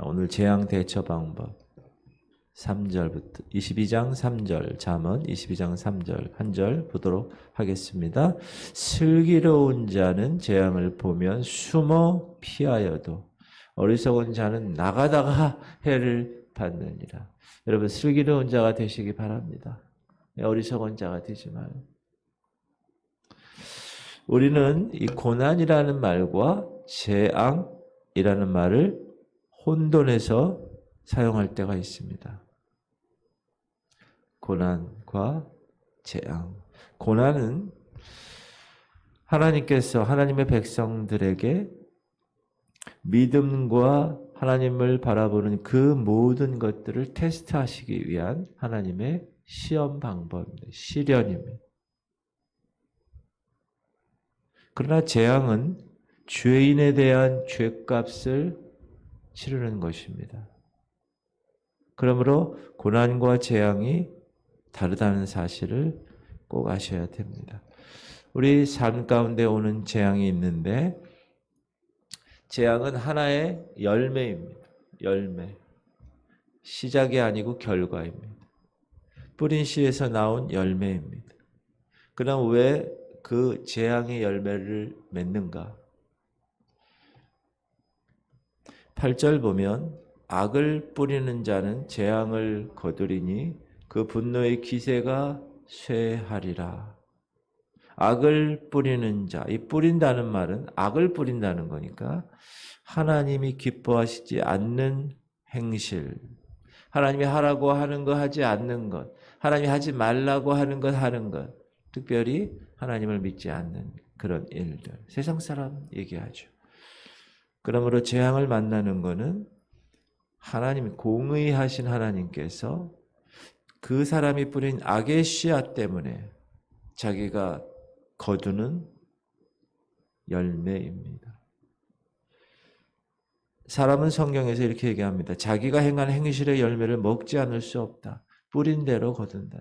오늘 재앙 대처 방법 3절부터 22장 3절 잠언 22장 3절 한 절 보도록 하겠습니다. 슬기로운 자는 재앙을 보면 숨어 피하여도 어리석은 자는 나가다가 해를 받느니라. 여러분 슬기로운 자가 되시기 바랍니다. 어리석은 자가 되지 마요. 우리는 이 고난이라는 말과 재앙이라는 말을 혼돈해서 사용할 때가 있습니다. 고난과 재앙. 고난은 하나님께서 하나님의 백성들에게 믿음과 하나님을 바라보는 그 모든 것들을 테스트하시기 위한 하나님의 시험 방법입니다. 시련입니다. 그러나 재앙은 죄인에 대한 죄값을 치르는 것입니다. 그러므로 고난과 재앙이 다르다는 사실을 꼭 아셔야 됩니다. 우리 삶 가운데 오는 재앙이 있는데 재앙은 하나의 열매입니다. 열매. 시작이 아니고 결과입니다. 뿌린 씨에서 나온 열매입니다. 그럼 왜 그 재앙의 열매를 맺는가? 8절 보면 악을 뿌리는 자는 재앙을 거두리니 그 분노의 기세가 쇠하리라. 악을 뿌리는 자, 이 뿌린다는 말은 악을 뿌린다는 거니까 하나님이 기뻐하시지 않는 행실, 하나님이 하라고 하는 거 하지 않는 것, 하나님이 하지 말라고 하는 것 하는 것, 특별히 하나님을 믿지 않는 그런 일들, 세상 사람 얘기하죠. 그러므로 재앙을 만나는 것은 하나님, 공의하신 하나님께서 그 사람이 뿌린 악의 씨앗 때문에 자기가 거두는 열매입니다. 사람은 성경에서 이렇게 얘기합니다. 자기가 행한 행실의 열매를 먹지 않을 수 없다. 뿌린 대로 거둔다.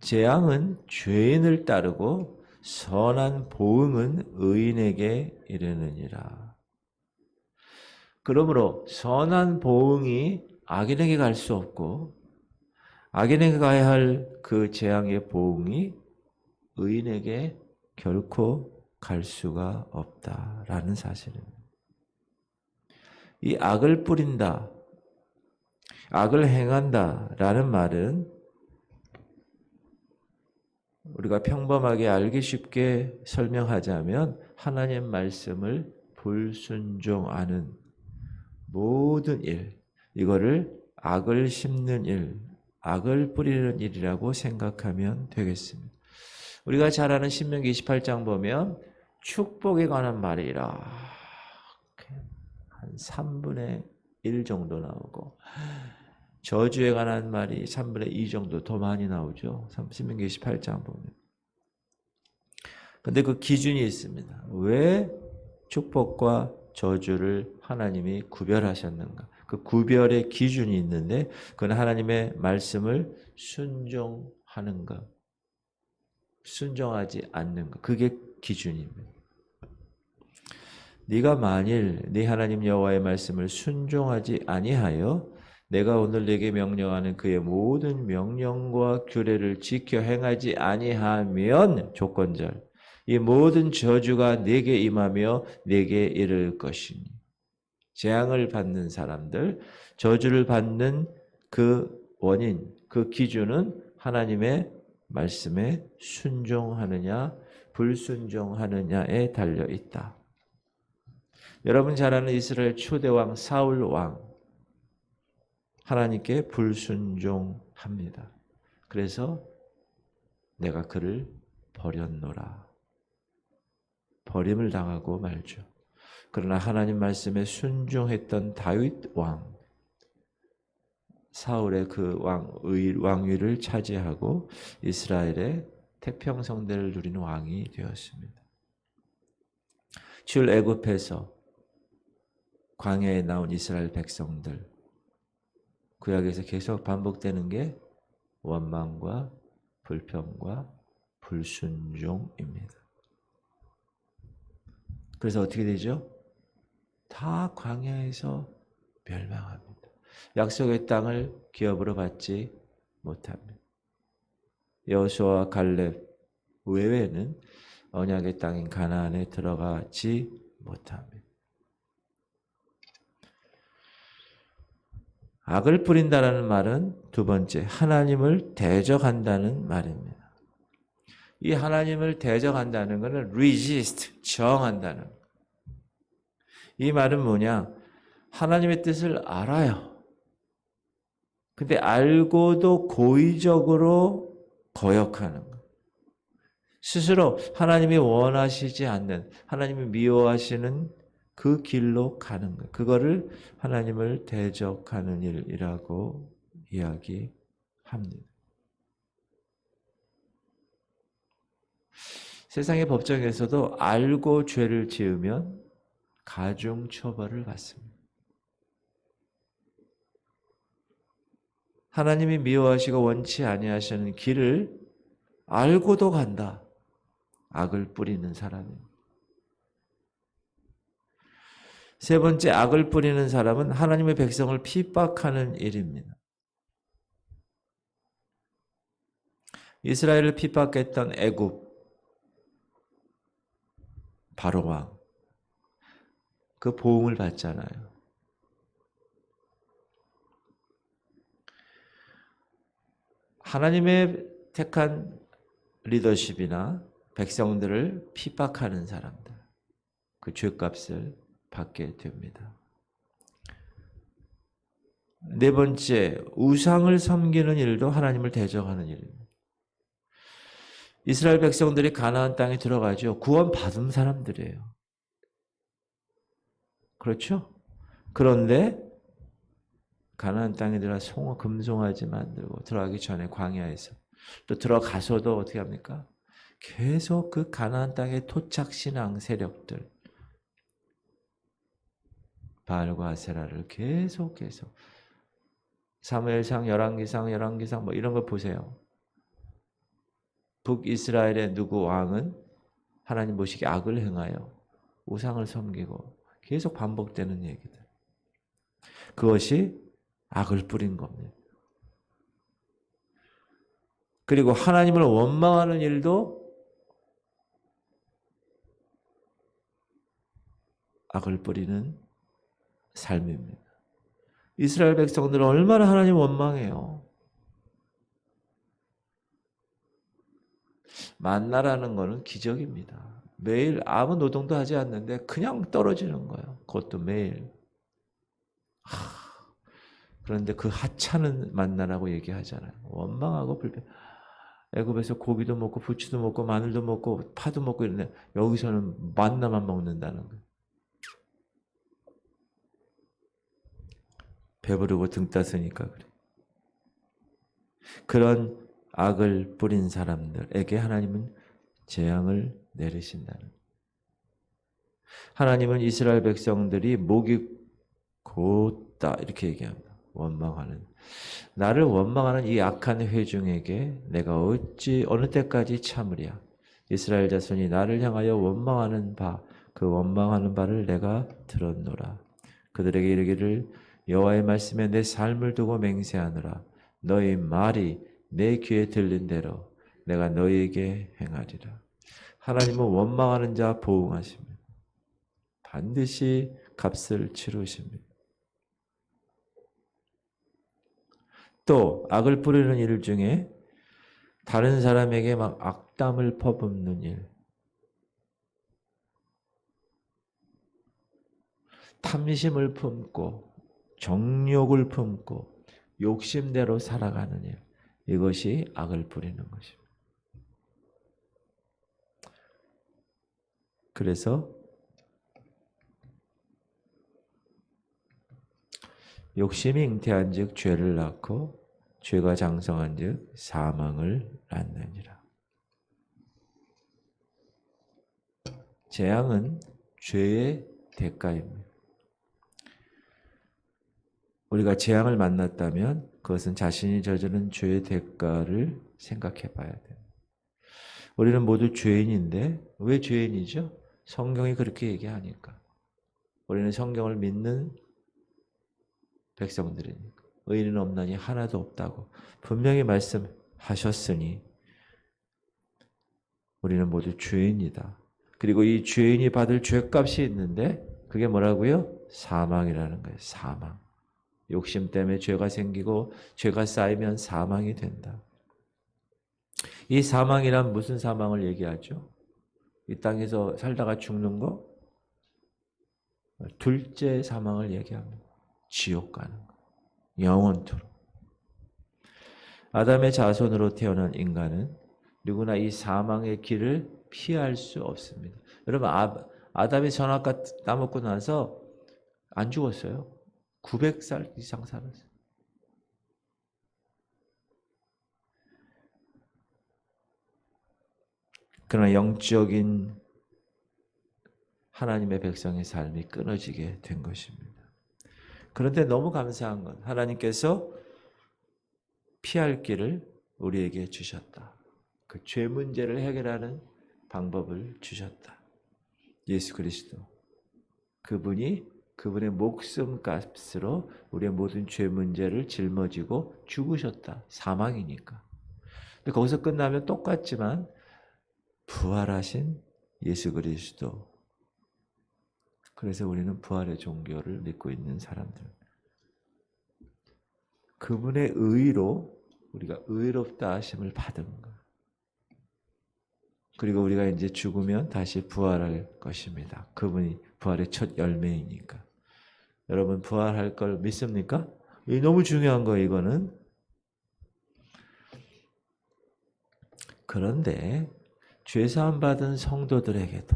재앙은 죄인을 따르고 선한 보응은 의인에게 이르느니라. 그러므로 선한 보응이 악인에게 갈 수 없고 악인에게 가야 할 그 재앙의 보응이 의인에게 결코 갈 수가 없다라는 사실입니다. 이 악을 뿌린다, 악을 행한다라는 말은 우리가 평범하게 알기 쉽게 설명하자면 하나님 말씀을 불순종하는 모든 일, 이거를 악을 심는 일, 악을 뿌리는 일이라고 생각하면 되겠습니다. 우리가 잘 아는 신명기 28장 보면 축복에 관한 말이 이렇게 한 3분의 1 정도 나오고 저주에 관한 말이 3분의 2 정도 더 많이 나오죠. 신명기 28장 보면. 근데 그 기준이 있습니다. 왜 축복과 저주를 하나님이 구별하셨는가? 그 구별의 기준이 있는데 그건 하나님의 말씀을 순종하는가? 순종하지 않는가? 그게 기준입니다. 네가 만일 네 하나님 여호와의 말씀을 순종하지 아니하여 내가 오늘 네게 명령하는 그의 모든 명령과 규례를 지켜 행하지 아니하면 조건절 이 모든 저주가 네게 임하며 네게 이를 것이니 재앙을 받는 사람들, 저주를 받는 그 원인, 그 기준은 하나님의 말씀에 순종하느냐 불순종하느냐에 달려 있다. 여러분 잘 아는 이스라엘 초대왕 사울 왕 하나님께 불순종합니다. 그래서 내가 그를 버렸노라. 버림을 당하고 말죠. 그러나 하나님 말씀에 순종했던 다윗 왕, 사울의 그 왕위를 차지하고 이스라엘의 태평성대를 누리는 왕이 되었습니다. 출애굽에서 광야에 나온 이스라엘 백성들, 구약에서 계속 반복되는 게 원망과 불평과 불순종입니다. 그래서 어떻게 되죠? 다 광야에서 멸망합니다. 약속의 땅을 기업으로 받지 못합니다. 여호수아와 갈렙 외에는 언약의 땅인 가나안에 들어가지 못합니다. 악을 뿌린다라는 말은 두 번째, 하나님을 대적한다는 말입니다. 이 하나님을 대적한다는 것은 resist, 저항한다는 것. 이 말은 뭐냐? 하나님의 뜻을 알아요. 근데 알고도 고의적으로 거역하는 것. 스스로 하나님이 원하시지 않는, 하나님이 미워하시는 그 길로 가는 것. 그거를 하나님을 대적하는 일이라고 이야기합니다. 세상의 법정에서도 알고 죄를 지으면 가중 처벌을 받습니다. 하나님이 미워하시고 원치 아니하시는 길을 알고도 간다. 악을 뿌리는 사람입니다. 세 번째, 악을 뿌리는 사람은 하나님의 백성을 핍박하는 일입니다. 이스라엘을 핍박했던 애굽 바로 왕, 그 보응을 받잖아요. 하나님의 택한 리더십이나 백성들을 핍박하는 사람들, 그 죄값을 받게 됩니다. 네 번째, 우상을 섬기는 일도 하나님을 대적하는 일입니다. 이스라엘 백성들이 가나안 땅에 들어가죠. 구원받은 사람들이에요. 그렇죠? 그런데 가나안 땅에 들어가 금송아지 만들고 들어가기 전에 광야에서 또 들어가서도 어떻게 합니까? 계속 그 가나안 땅의 토착신앙 세력들 바알과 아세라를 계속 사무엘상, 열왕기상 뭐 이런 거 보세요. 북이스라엘의 누구 왕은 하나님 보시기에 악을 행하여 우상을 섬기고 계속 반복되는 얘기들. 그것이 악을 뿌린 겁니다. 그리고 하나님을 원망하는 일도 악을 뿌리는 삶입니다. 이스라엘 백성들은 얼마나 하나님 원망해요. 만나라는 것은 기적입니다. 매일 아무 노동도 하지 않는데 그냥 떨어지는 거예요. 그것도 매일. 그런데 그 하찮은 만나라고 얘기하잖아요. 원망하고 불평. 애굽에서 고기도 먹고 부추도 먹고 마늘도 먹고 파도 먹고 이러는데 여기서는 만나만 먹는다는 거예요. 배부르고 등 따스니까 그래. 그런 악을 뿌린 사람들에게 하나님은 재앙을 내리신다는 거예요. 하나님은 이스라엘 백성들이 목이 곧다 이렇게 얘기합니다. 원망하는, 나를 원망하는 이 악한 회중에게 내가 어찌 어느 때까지 참으랴. 이스라엘 자손이 나를 향하여 원망하는 바, 그 원망하는 바를 내가 들었노라. 그들에게 이르기를 여호와의 말씀에 내 삶을 두고 맹세하노라. 너희 말이 내 귀에 들린 대로 내가 너희에게 행하리라. 하나님은 원망하는 자 보응하십니다. 반드시 값을 치르십니다. 또 악을 뿌리는 일 중에 다른 사람에게 막 악담을 퍼붓는 일, 탐심을 품고 정욕을 품고 욕심대로 살아가는 일, 이것이 악을 뿌리는 것입니다. 그래서 욕심이 잉태한 즉 죄를 낳고 죄가 장성한 즉 사망을 낳느니라. 재앙은 죄의 대가입니다. 우리가 재앙을 만났다면 그것은 자신이 저지른 죄의 대가를 생각해 봐야 돼요. 우리는 모두 죄인인데 왜 죄인이죠? 성경이 그렇게 얘기하니까. 우리는 성경을 믿는 백성들이니까. 의인은 없나니 하나도 없다고 분명히 말씀하셨으니 우리는 모두 죄인이다. 그리고 이 죄인이 받을 죄값이 있는데 그게 뭐라고요? 사망이라는 거예요. 사망. 욕심 때문에 죄가 생기고 죄가 쌓이면 사망이 된다. 이 사망이란 무슨 사망을 얘기하죠? 이 땅에서 살다가 죽는 거? 둘째 사망을 얘기합니다. 지옥 가는 거. 영원토록. 아담의 자손으로 태어난 인간은 누구나 이 사망의 길을 피할 수 없습니다. 여러분, 아담이 선악과 따먹고 나서 안 죽었어요. 900살 이상 살았어요. 그러나 영적인 하나님의 백성의 삶이 끊어지게 된 것입니다. 그런데 너무 감사한 건 하나님께서 피할 길을 우리에게 주셨다. 그 죄 문제를 해결하는 방법을 주셨다. 예수 그리스도. 그분의 목숨값으로 우리의 모든 죄 문제를 짊어지고 죽으셨다. 사망이니까. 근데 거기서 끝나면 똑같지만 부활하신 예수 그리스도. 그래서 우리는 부활의 종교를 믿고 있는 사람들. 그분의 의로 우리가 의롭다 하심을 받은 것. 그리고 우리가 이제 죽으면 다시 부활할 것입니다. 그분이 부활의 첫 열매이니까. 여러분 부활할 걸 믿습니까? 이 너무 중요한 거예요, 이거는. 그런데 죄사함 받은 성도들에게도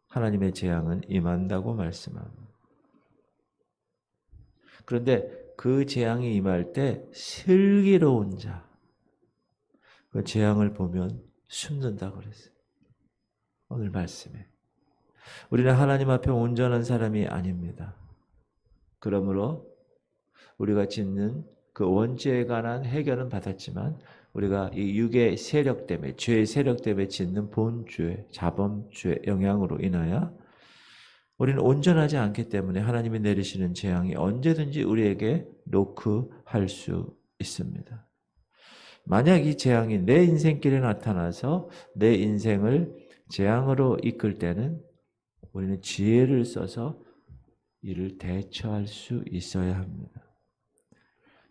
하나님의 재앙은 임한다고 말씀합니다. 그런데 그 재앙이 임할 때 슬기로운 자, 그 재앙을 보면 숨는다 그랬어요. 오늘 말씀에. 우리는 하나님 앞에 온전한 사람이 아닙니다. 그러므로 우리가 짓는 그 원죄에 관한 해결은 받았지만 우리가 이 육의 세력 때문에, 죄의 세력 때문에 짓는 본죄, 자범죄 영향으로 인하여 우리는 온전하지 않기 때문에 하나님이 내리시는 재앙이 언제든지 우리에게 노크할 수 있습니다. 만약 이 재앙이 내 인생길에 나타나서 내 인생을 재앙으로 이끌 때는 우리는 지혜를 써서 이를 대처할 수 있어야 합니다.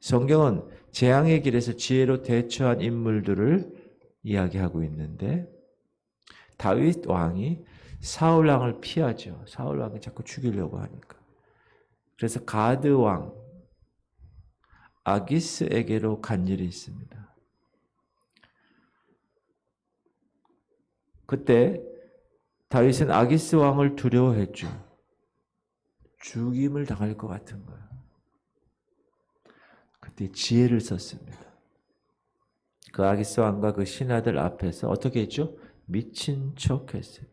성경은 재앙의 길에서 지혜로 대처한 인물들을 이야기하고 있는데 다윗 왕이 사울 왕을 피하죠. 사울 왕이 자꾸 죽이려고 하니까. 그래서 가드 왕 아기스에게로 간 일이 있습니다. 그때 다윗은 아기스 왕을 두려워했죠. 죽임을 당할 것 같은 거예요. 그때 지혜를 썼습니다. 그 아기스 왕과 그 신하들 앞에서 어떻게 했죠? 미친 척 했어요.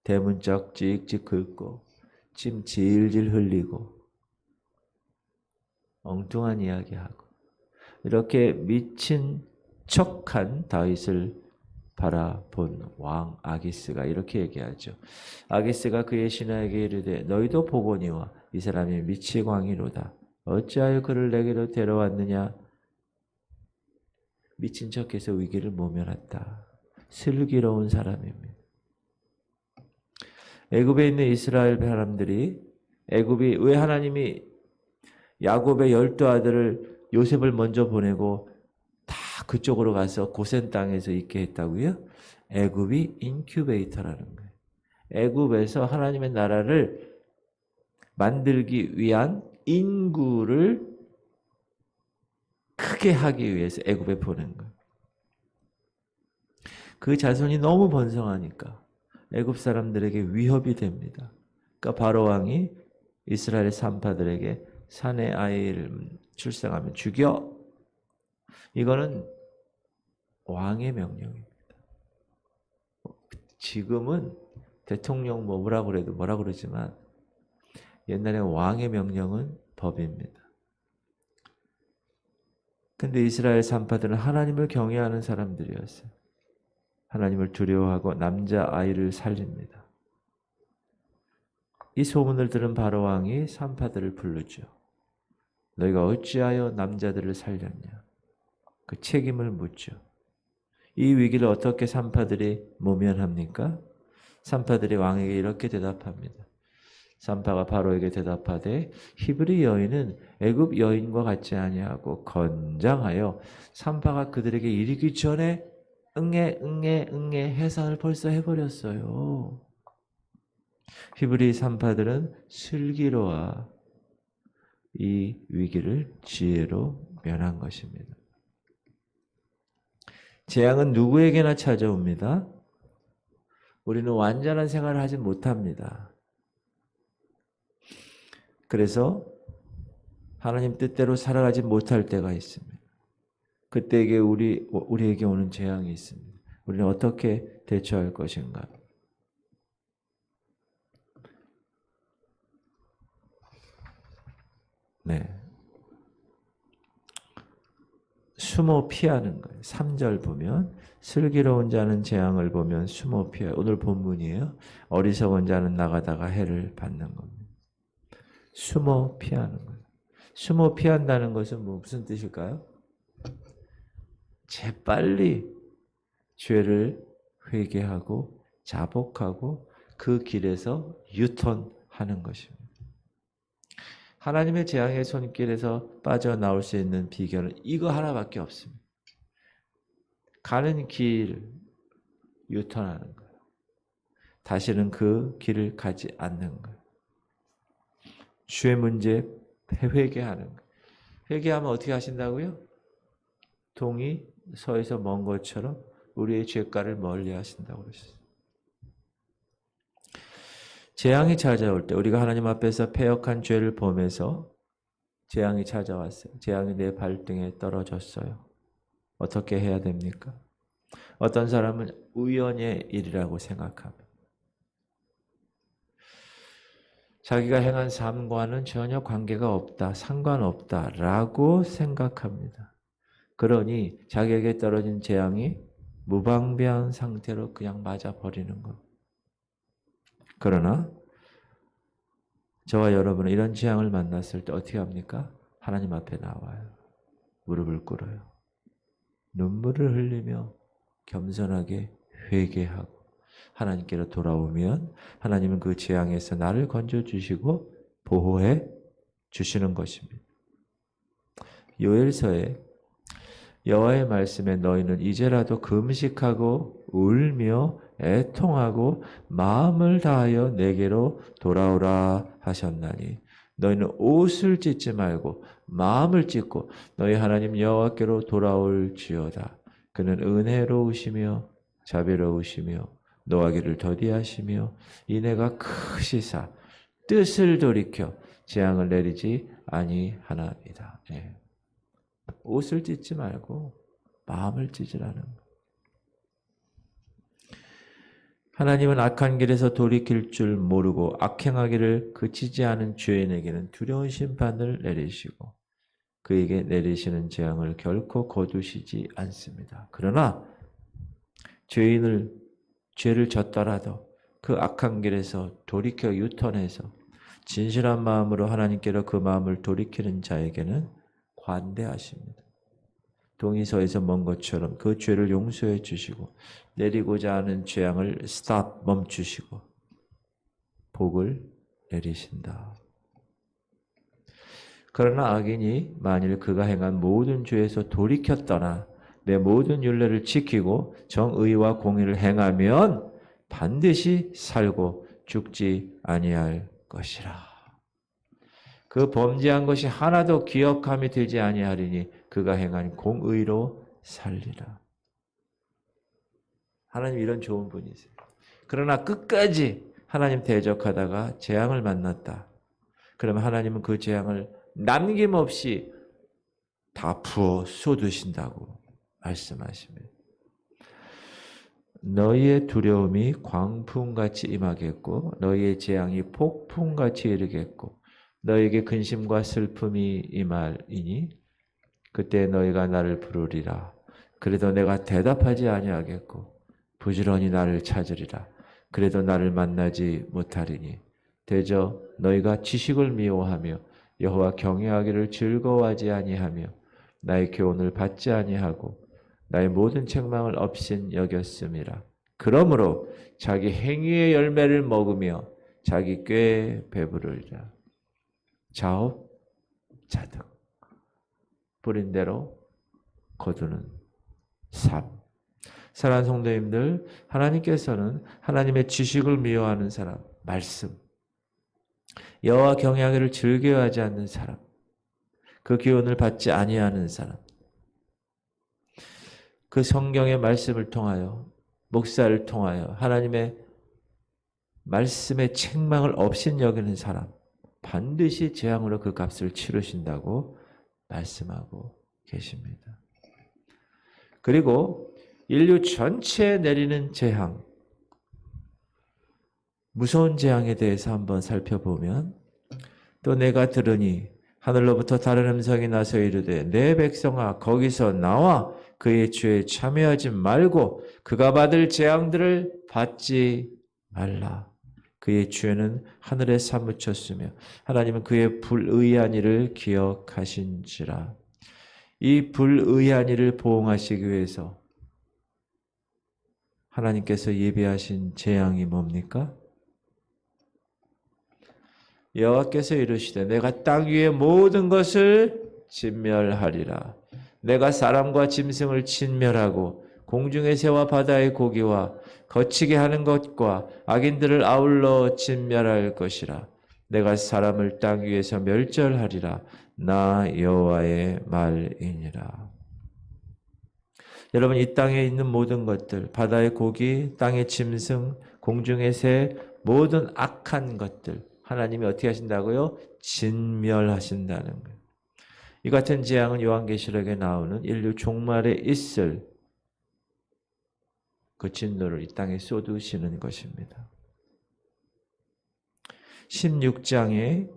대문짝 찍찍 긁고 침 질질 흘리고 엉뚱한 이야기하고 이렇게 미친 척한 다윗을 바라본 왕 아기스가 이렇게 얘기하죠. 아기스가 그의 신하에게 이르되 너희도 보거니와 이 사람이 미치광이로다. 어찌하여 그를 내게로 데려왔느냐. 미친 척해서 위기를 모면했다. 슬기로운 사람입니다. 애굽에 있는 이스라엘 사람들이 애굽이 왜 하나님이 야곱의 12아들을 요셉을 먼저 보내고 다 그쪽으로 가서 고센 땅에서 있게 했다고요? 애굽이 인큐베이터라는 거예요. 애굽에서 하나님의 나라를 만들기 위한 인구를 크게 하기 위해서 애굽에 보낸 거예요. 그 자손이 너무 번성하니까 애굽 사람들에게 위협이 됩니다. 그러니까 바로 왕이 이스라엘 산파들에게 사내 아이를 출생하면 죽여. 이거는 왕의 명령입니다. 지금은 대통령 뭐라 그래도 뭐라 그러지만 옛날에 왕의 명령은 법입니다. 근데 이스라엘 산파들은 하나님을 경외하는 사람들이었어요. 하나님을 두려워하고 남자아이를 살립니다. 이 소문을 들은 바로 왕이 산파들을 부르죠. 너희가 어찌하여 남자들을 살렸냐? 그 책임을 묻죠. 이 위기를 어떻게 산파들이 모면합니까? 산파들이 왕에게 이렇게 대답합니다. 산파가 바로에게 대답하되 히브리 여인은 애굽 여인과 같지 아니하고 건장하여 산파가 그들에게 이르기 전에 응애 해산을 벌써 해버렸어요. 히브리 산파들은 슬기로와 이 위기를 지혜로 면한 것입니다. 재앙은 누구에게나 찾아옵니다. 우리는 완전한 생활을 하지 못합니다. 그래서 하나님 뜻대로 살아가지 못할 때가 있습니다. 그때에게 우리에게 오는 재앙이 있습니다. 우리는 어떻게 대처할 것인가? 네. 숨어 피하는 거예요. 3절 보면 슬기로운 자는 재앙을 보면 숨어 피해요. 오늘 본문이에요. 어리석은 자는 나가다가 해를 받는 겁니다. 숨어 피하는 거예요. 숨어 피한다는 것은 무슨 뜻일까요? 재빨리 죄를 회개하고 자복하고 그 길에서 유턴하는 것입니다. 하나님의 재앙의 손길에서 빠져나올 수 있는 비결은 이거 하나밖에 없습니다. 가는 길 유턴하는 거예요. 다시는 그 길을 가지 않는 거예요. 죄 문제 회개하는 거예요. 회개하면 어떻게 하신다고요? 동이 서에서 먼 것처럼 우리의 죄가를 멀리 하신다고 그러셨어요. 재앙이 찾아올 때 우리가 하나님 앞에서 패역한 죄를 범해서 재앙이 찾아왔어요. 재앙이 내 발등에 떨어졌어요. 어떻게 해야 됩니까? 어떤 사람은 우연의 일이라고 생각합니다. 자기가 행한 삶과는 전혀 관계가 없다, 상관없다라고 생각합니다. 그러니 자기에게 떨어진 재앙이 무방비한 상태로 그냥 맞아버리는 것. 그러나 저와 여러분은 이런 재앙을 만났을 때 어떻게 합니까? 하나님 앞에 나와요. 무릎을 꿇어요. 눈물을 흘리며 겸손하게 회개하고 하나님께로 돌아오면 하나님은 그 재앙에서 나를 건져주시고 보호해 주시는 것입니다. 요엘서에 여호와의 말씀에 너희는 이제라도 금식하고 울며 애통하고 마음을 다하여 내게로 돌아오라 하셨나니 너희는 옷을 찢지 말고 마음을 찢고 너희 하나님 여호와께로 돌아올지어다. 그는 은혜로우시며 자비로우시며 노하기를 더디하시며 인애가 크시사 뜻을 돌이켜 재앙을 내리지 아니하나이다. 네. 옷을 찢지 말고 마음을 찢으라는 거. 하나님은 악한 길에서 돌이킬 줄 모르고 악행하기를 그치지 않은 죄인에게는 두려운 심판을 내리시고 그에게 내리시는 재앙을 결코 거두시지 않습니다. 그러나 죄를 졌더라도 그 악한 길에서 돌이켜 유턴해서 진실한 마음으로 하나님께로 그 마음을 돌이키는 자에게는 관대하십니다. 동이서에서 먼 것처럼 그 죄를 용서해 주시고 내리고자 하는 재앙을 스탑 멈추시고 복을 내리신다. 그러나 악인이 만일 그가 행한 모든 죄에서 돌이켰더나 내 모든 율례를 지키고 정의와 공의를 행하면 반드시 살고 죽지 아니할 것이라. 그 범죄한 것이 하나도 기억함이 되지 아니하리니 그가 행한 공의로 살리라. 하나님 이런 좋은 분이세요. 그러나 끝까지 하나님 대적하다가 재앙을 만났다. 그러면 하나님은 그 재앙을 남김없이 다 부어 쏟으신다고 말씀하십니다. 너희의 두려움이 광풍같이 임하겠고 너희의 재앙이 폭풍같이 이르겠고 너희에게 근심과 슬픔이 임하리니 그때 너희가 나를 부르리라. 그래도 내가 대답하지 아니하겠고 부지런히 나를 찾으리라. 그래도 나를 만나지 못하리니 대저 너희가 지식을 미워하며 여호와 경외하기를 즐거워하지 아니하며 나의 교훈을 받지 아니하고 나의 모든 책망을 없인 여겼음이라. 그러므로 자기 행위의 열매를 먹으며 자기 꾀에 배부르리라. 자업, 자득. 뿌린 대로 거두는 삶. 사랑하는 성도님들, 하나님께서는 하나님의 지식을 미워하는 사람, 말씀, 여호와 경외하기를 즐겨하지 않는 사람, 그 기운을 받지 아니하는 사람, 그 성경의 말씀을 통하여, 목사를 통하여 하나님의 말씀의 책망을 없인 여기는 사람, 반드시 재앙으로 그 값을 치르신다고 말씀하고 계십니다. 그리고 인류 전체에 내리는 재앙, 무서운 재앙에 대해서 한번 살펴보면, 또 내가 들으니 하늘로부터 다른 음성이 나서 이르되 내 백성아 거기서 나와 그의 죄에 참여하지 말고 그가 받을 재앙들을 받지 말라. 그의 죄는 하늘에 사무쳤으며 하나님은 그의 불의한 일을 기억하신지라. 이 불의한 일을 보응하시기 위해서 하나님께서 예비하신 재앙이 뭡니까? 여호와께서 이르시되 내가 땅 위의 모든 것을 진멸하리라. 내가 사람과 짐승을 진멸하고 공중의 새와 바다의 고기와 거치게 하는 것과 악인들을 아울러 진멸할 것이라. 내가 사람을 땅 위에서 멸절하리라. 나 여호와의 말이니라. 여러분, 이 땅에 있는 모든 것들, 바다의 고기, 땅의 짐승, 공중의 새, 모든 악한 것들 하나님이 어떻게 하신다고요? 진멸하신다는 거예요. 이 같은 재앙은 요한계시록에 나오는 인류 종말에 있을 그 진노를 이 땅에 쏟으시는 것입니다. 16장에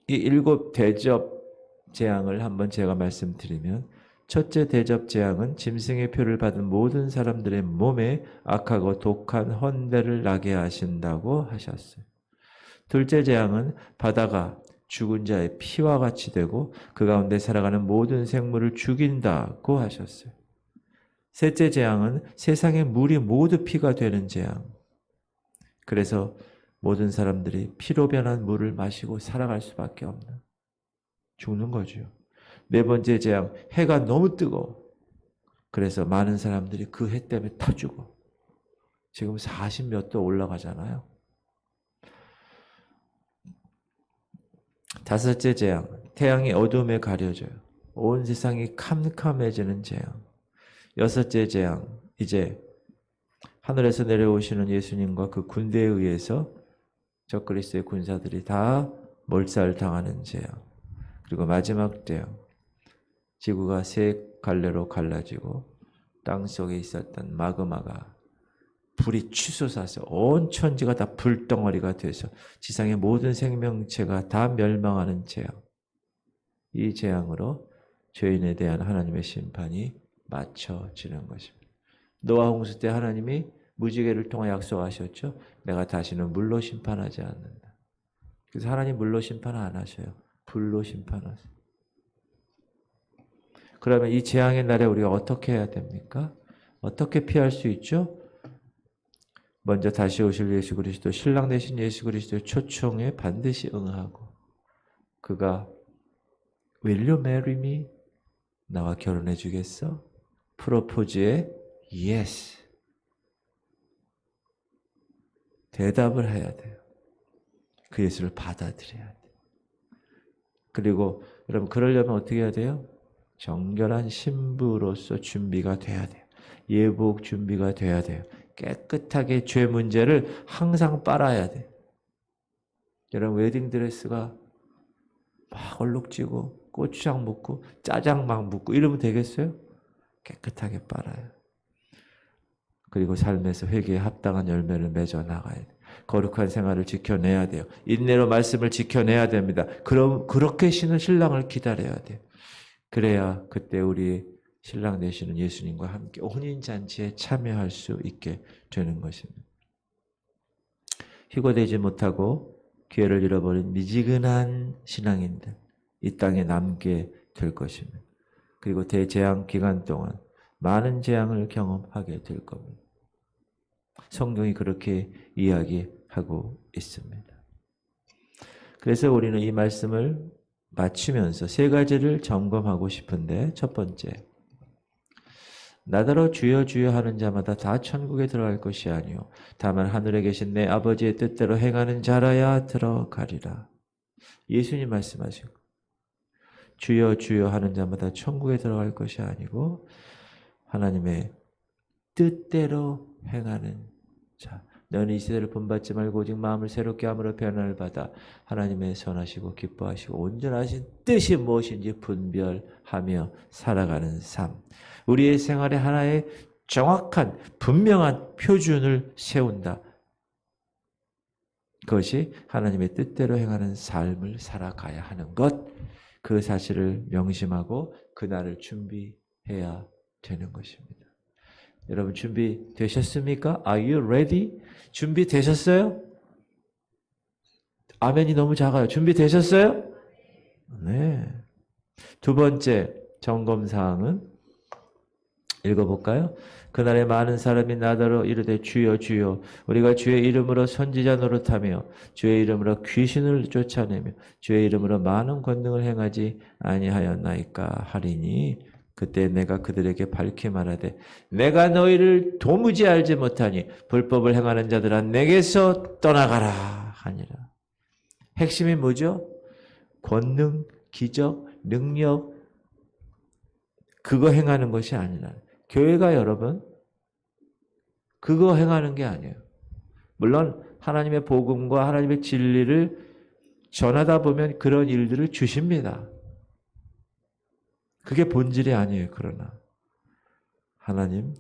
이 7 대접 재앙을 한번 제가 말씀드리면, 첫째 대접 재앙은 짐승의 표를 받은 모든 사람들의 몸에 악하고 독한 헌대를 나게 하신다고 하셨어요. 둘째 재앙은 바다가 죽은 자의 피와 같이 되고 그 가운데 살아가는 모든 생물을 죽인다고 하셨어요. 셋째 재앙은 세상의 물이 모두 피가 되는 재앙. 그래서 모든 사람들이 피로 변한 물을 마시고 살아갈 수밖에 없는, 죽는 거죠. 네 번째 재앙, 해가 너무 뜨거워. 그래서 많은 사람들이 그 해 때문에 타 죽어. 지금 40몇 도 올라가잖아요. 다섯째 재앙, 태양이 어둠에 가려져요. 온 세상이 캄캄해지는 재앙. 여섯째 재앙, 이제 하늘에서 내려오시는 예수님과 그 군대에 의해서 적그리스도의 군사들이 다 몰살당하는 재앙. 그리고 마지막 재앙, 지구가 세 갈래로 갈라지고 땅 속에 있었던 마그마가 불이 치솟아서 온 천지가 다 불덩어리가 돼서 지상의 모든 생명체가 다 멸망하는 재앙. 이 재앙으로 죄인에 대한 하나님의 심판이 맞춰지는 것입니다. 노아 홍수 때 하나님이 무지개를 통해 약속하셨죠. 내가 다시는 물로 심판하지 않는다. 그래서 하나님 물로 심판 안 하셔요. 불로 심판하세요. 그러면 이 재앙의 날에 우리가 어떻게 해야 됩니까? 어떻게 피할 수 있죠? 먼저 다시 오실 예수 그리스도, 신랑 되신 예수 그리스도의 초청에 반드시 응하고, 그가 Will you marry me? 나와 결혼해 주겠어? 프로포즈에 Yes. 대답을 해야 돼요. 그 예수를 받아들여야 돼요. 그리고 여러분, 그러려면 어떻게 해야 돼요? 정결한 신부로서 준비가 돼야 돼요. 예복 준비가 돼야 돼요. 깨끗하게 죄 문제를 항상 빨아야 돼요. 여러분, 웨딩드레스가 막 얼룩지고 고추장 묻고 짜장 막 묻고 이러면 되겠어요? 깨끗하게 빨아요. 그리고 삶에서 회개에 합당한 열매를 맺어 나가야 돼요. 거룩한 생활을 지켜내야 돼요. 인내로 말씀을 지켜내야 됩니다. 그럼 그렇게 신랑을 기다려야 돼요. 그래야 그때 우리 신랑 되시는 예수님과 함께 혼인잔치에 참여할 수 있게 되는 것입니다. 희고되지 못하고 기회를 잃어버린 미지근한 신앙인들 이 땅에 남게 될 것입니다. 그리고 대재앙 기간 동안 많은 재앙을 경험하게 될 겁니다. 성경이 그렇게 이야기하고 있습니다. 그래서 우리는 이 말씀을 마치면서 세 가지를 점검하고 싶은데, 첫 번째, 나더러 주여 주여 하는 자마다 다 천국에 들어갈 것이 아니요 다만 하늘에 계신 내 아버지의 뜻대로 행하는 자라야 들어가리라. 예수님 말씀하신 거. 주여 주여 하는 자마다 천국에 들어갈 것이 아니고 하나님의 뜻대로 행하는 자. 너는 이 세대를 본받지 말고 오직 마음을 새롭게 함으로 변화를 받아 하나님의 선하시고 기뻐하시고 온전하신 뜻이 무엇인지 분별하며 살아가는 삶. 우리의 생활에 하나의 정확한 분명한 표준을 세운다. 그것이 하나님의 뜻대로 행하는 삶을 살아가야 하는 것. 그 사실을 명심하고 그날을 준비해야 되는 것입니다. 여러분 준비되셨습니까? Are you ready? 준비되셨어요? 아멘이 너무 작아요. 준비되셨어요? 네. 두 번째 점검사항은 읽어볼까요? 그날에 많은 사람이 나더러 이르되 주여 주여 우리가 주의 이름으로 선지자 노릇하며 주의 이름으로 귀신을 쫓아내며 주의 이름으로 많은 권능을 행하지 아니하였나이까 하리니 그때 내가 그들에게 밝히 말하되 내가 너희를 도무지 알지 못하니 불법을 행하는 자들아 내게서 떠나가라 하니라. 핵심이 뭐죠? 권능, 기적, 능력 그거 행하는 것이 아니라 교회가 여러분 그거 행하는 게 아니에요. 물론 하나님의 복음과 하나님의 진리를 전하다 보면 그런 일들을 주십니다. 그게 본질이 아니에요. 그러나 하나님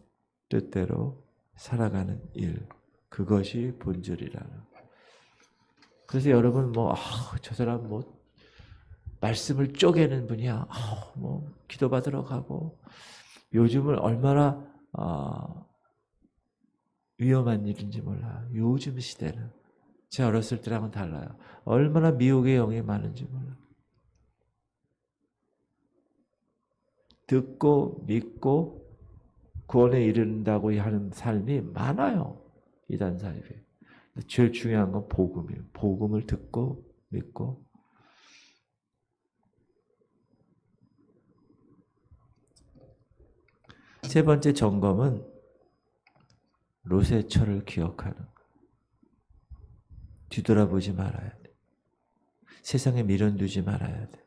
뜻대로 살아가는 일 그것이 본질이라는. 그래서 여러분 저 사람 말씀을 쪼개는 분이야. 기도받으러 가고 요즘은 얼마나 위험한 일인지 몰라요. 요즘 시대는 제 어렸을 때랑은 달라요. 얼마나 미혹의 영이 많은지 몰라요. 듣고 믿고 구원에 이른다고 하는 삶이 많아요. 이단 삶이. 제일 중요한 건 복음이에요. 복음을 듣고 믿고. 세 번째 점검은 롯의 철을 기억하는 거. 뒤돌아보지 말아야 돼. 세상에 미련 두지 말아야 돼.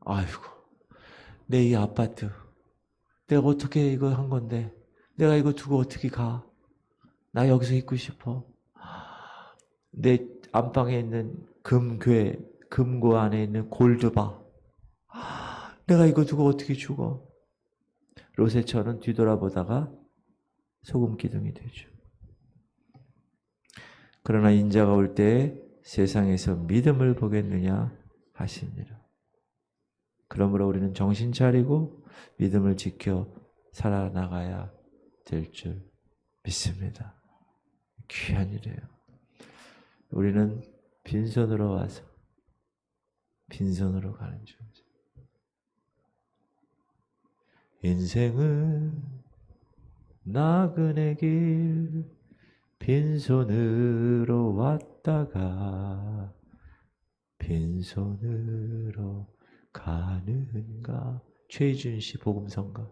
아이고. 내 이 아파트 내가 어떻게 이거 한 건데 내가 이거 두고 어떻게 가? 나 여기서 있고 싶어. 내 안방에 있는 금고 안에 있는 골드바 내가 이거 두고 어떻게 죽어? 롯의 철은 뒤돌아보다가 소금 기둥이 되죠. 그러나 인자가 올 때에 세상에서 믿음을 보겠느냐 하시니라. 그러므로 우리는 정신 차리고 믿음을 지켜 살아나가야 될 줄 믿습니다. 귀한 일이에요. 우리는 빈손으로 와서 빈손으로 가는 줄. 인생은 나그네 길 빈손으로 왔다가 빈손으로 가는가. 최희준 씨 복음성가.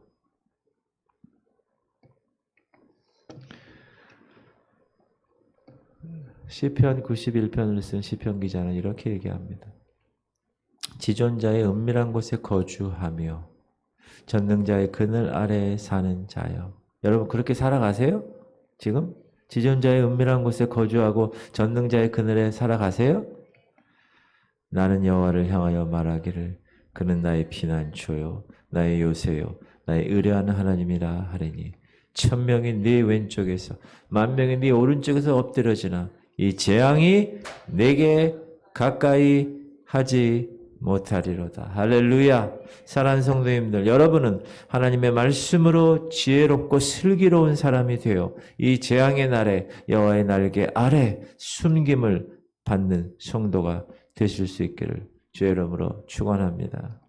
시편 91편을 쓴 시편 기자는 이렇게 얘기합니다. 지존자의 은밀한 곳에 거주하며 전능자의 그늘 아래에 사는 자여. 여러분 그렇게 살아가세요? 지금? 지존자의 은밀한 곳에 거주하고 전능자의 그늘에 살아가세요? 나는 여호와를 향하여 말하기를 그는 나의 피난처요 나의 요새요 나의 의뢰하는 하나님이라 하리니 1000명이 네 왼쪽에서 10,000명이 네 오른쪽에서 엎드려지나 이 재앙이 내게 가까이 하지 못하리로다. 할렐루야. 사랑하는 성도님들, 여러분은 하나님의 말씀으로 지혜롭고 슬기로운 사람이 되어 이 재앙의 날에 여호와의 날개 아래 숨김을 받는 성도가 되실 수 있기를 주의 이름으로 축원합니다.